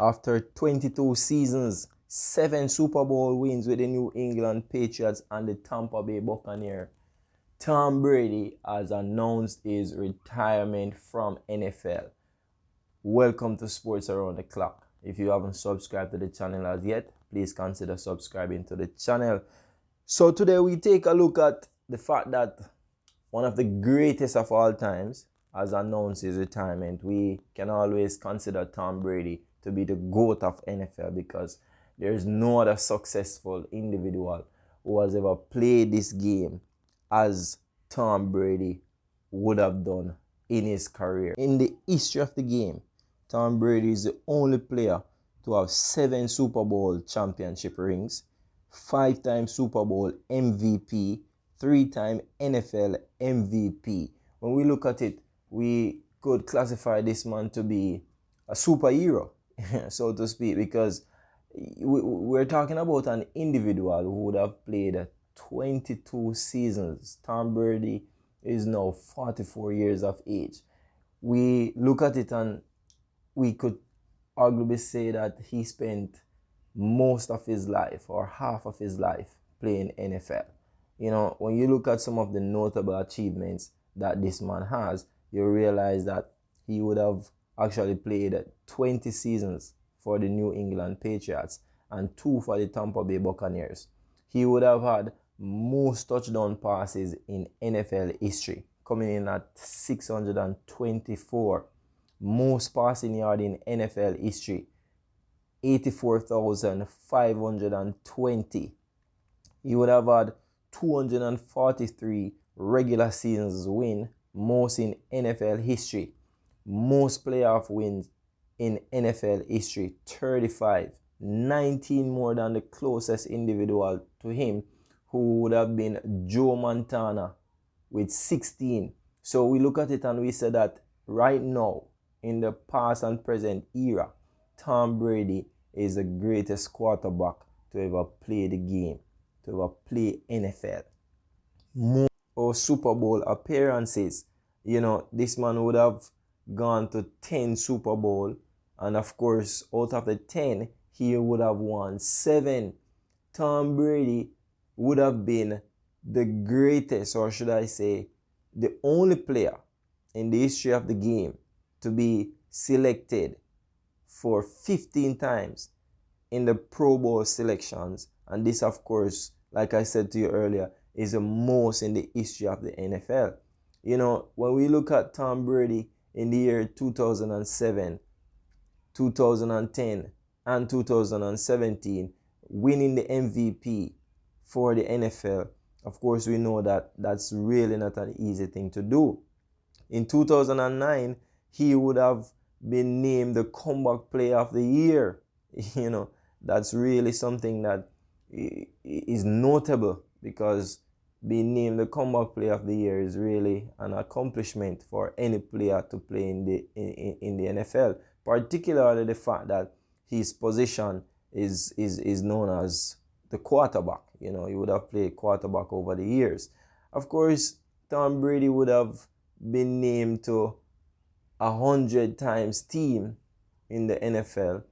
After 22 seasons, 7 Super Bowl wins with the New England Patriots and the Tampa Bay Buccaneers, Tom Brady has announced his retirement from NFL. Welcome to Sports Around the Clock. If you haven't subscribed to the channel as yet, please consider subscribing to the channel. So today we take a look at the fact that one of the greatest of all times has announced his retirement. We can always consider Tom Brady to be the GOAT of NFL because there is no other successful individual who has ever played this game as Tom Brady would have done in his career. In the history of the game, Tom Brady is the only player to have 7 Super Bowl championship rings, 5-time Super Bowl MVP, 3-time NFL MVP. When we look at it, we could classify this man to be a superhero, so to speak, because we're talking about an individual who would have played 22 seasons. Tom Brady is now 44 years of age. We look at it and we could arguably say that he spent most of his life or half of his life playing NFL. You know, when you look at some of the notable achievements that this man has, you realize that he would have actually played 20 seasons for the New England Patriots and 2 for the Tampa Bay Buccaneers. He would have had most touchdown passes in NFL history, coming in at 624. Most passing yard in NFL history, 84,520. He would have had 243 regular seasons win, most in NFL history. Most playoff wins in NFL history, 35. 19 more than the closest individual to him, who would have been Joe Montana with 16. So we look at it and we say that right now, in the past and present era, Tom Brady is the greatest quarterback to ever play the game, to ever play NFL. More Super Bowl appearances. You know, this man would have gone to 10 Super Bowl, and of course, out of the 10, he would have won 7. Tom Brady would have been the greatest, or should I say, the only player in the history of the game to be selected for 15 times in the Pro Bowl selections. And this, of course, like I said to you earlier, is the most in the history of the NFL. You know, when we look at Tom Brady in the year 2007, 2010, and 2017, winning the MVP for the NFL, of course, we know that that's really not an easy thing to do. In 2009, he would have been named the Comeback Player of the Year. You know, that's really something that is notable, because being named the Comeback Player of the Year is really an accomplishment for any player to play in the NFL, particularly the fact that his position is known as the quarterback. You know, he would have played quarterback over the years. Of course, Tom Brady would have been named to 100 times team in the NFL,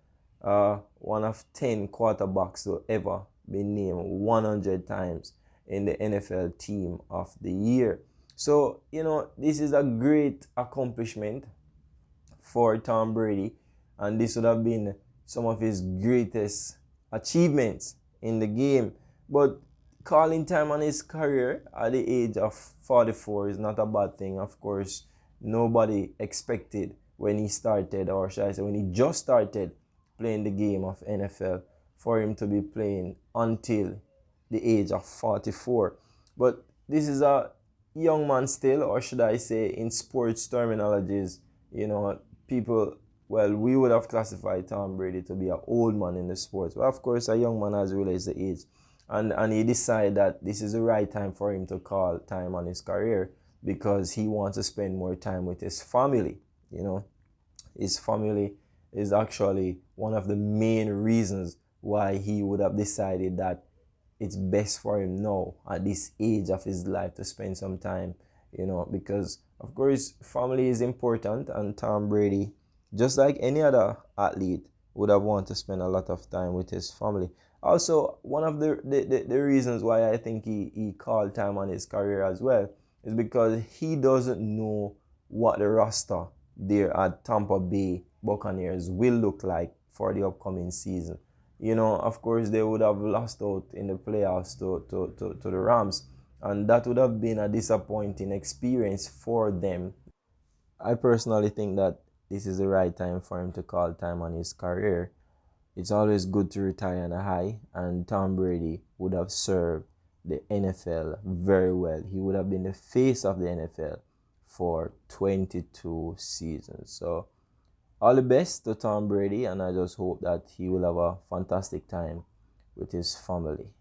one of 10 quarterbacks to ever be named 100 times in the NFL team of the year. So, you know, this is a great accomplishment for Tom Brady, and this would have been some of his greatest achievements in the game. But calling time on his career at the age of 44 is not a bad thing. Of course, nobody expected when he started, or should I say when he just started playing the game of NFL, for him to be playing until the age of 44. But this is a young man still, or should I say in sports terminologies, you know, people, well, we would have classified Tom Brady to be an old man in the sports. But of course, a young man has realized the age. And he decided that this is the right time for him to call time on his career, because he wants to spend more time with his family. You know, his family is actually one of the main reasons why he would have decided that it's best for him now at this age of his life to spend some time, you know, because of course family is important, and Tom Brady, just like any other athlete, would have wanted to spend a lot of time with his family. Also, one of the reasons why I think he called time on his career as well is because he doesn't know what the roster there at Tampa Bay Buccaneers will look like for the upcoming season. You know, of course, they would have lost out in the playoffs to the Rams, and that would have been a disappointing experience for them. I personally think that this is the right time for him to call time on his career. It's always good to retire on a high, and Tom Brady would have served the NFL very well. He would have been the face of the NFL for 22 seasons. So, all the best to Tom Brady, and I just hope that he will have a fantastic time with his family.